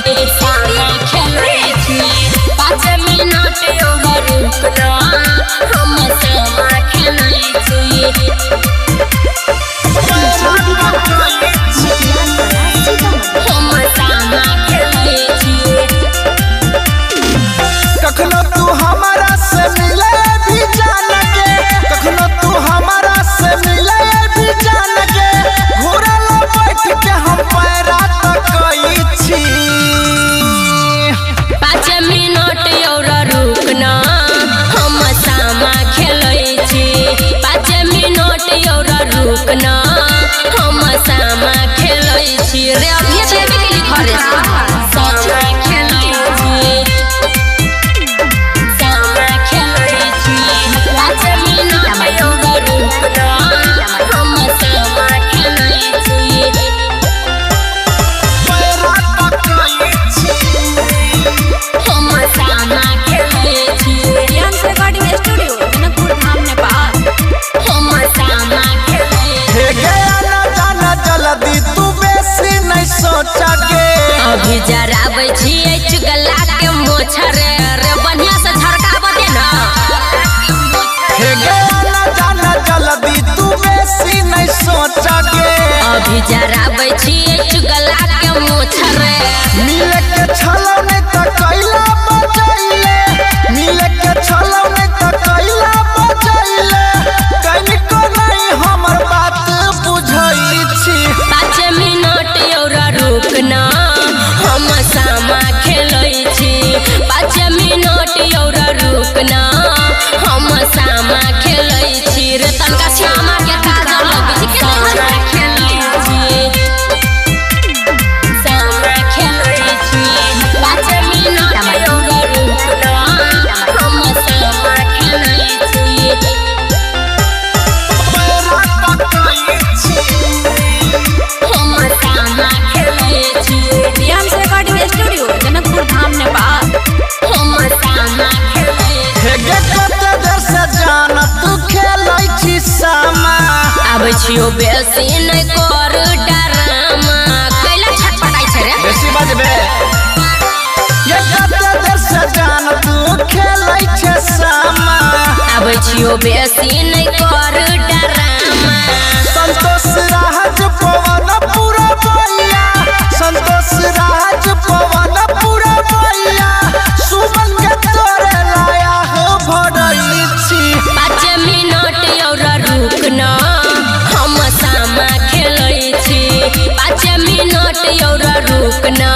सामा खेलै छी 5 मिनट और रुकना हम सामा खेलै छी हम सामा खेलै छी कखनो तू हमारा से मिले भी जान के कखनो तू हमारा से मिले भी जान के घोरल बैठ के हम पैरा तकई छी 5 मिनट और रुकना हम सामा खेलै छी 5 मिनट और रुकना हम सामा खेलै छी रे अभी देबे के लिए घरे सामा खेलै छी सामा खेलै छी 5 मिनट और रुकना हम सामा खेलै छी पैरा तकई छी हम सामा खेलै छी रियांस रिकॉर्डिंग स्टूडियो जनकपुर धाम नेपाल हम सामा खेलै हे गया न जाना जल्दी तू बेसी नहीं सोचा के अभी जराबै छियै चुगला के मोछर रे बढ़िया से झरकाब दे ना हे गया न जाना जल्दी तू बेसी नहीं सोचा के अभी जराबै छियै चुगला के मोछर मिले के छलौ नहीं त कैला बजैले मिले के छलौ नहीं त कैला बजैले कनिको नहीं हमर बात बुझै छी 5 मिनट और रुकना हम सामा खेलै छी 5 मिनट और रुकना हम सामा खेलै छी रे तनका श्यामा के काजल लगै छै सामा खेलै छी सामा खेलै छी 5 मिनट और रुकना हम सामा खेलै छी पैरा तकई छी हम सामा खेलै छी रियांस रिकॉर्डिंग स्टूडियो जनकपुर धाम नेपाल हम सामा खेलै हे गे कते देर से जान तू खेलै छी सामा आबै छियो बेसी नै कर डरामा कैला छटपटाई छै रे बेसी बजबे ये कते देर से जान तू खेलै छी सामा आबै छियो बेसी नै कर डरामा संतोष राज पवन पूरा भैया संतोष राज पवन पूरा भैया सुमन के तोरे लाया हो भरई छी 5 मिनट और रुकना हम सामा खेलै छी 5 मिनट और रुकना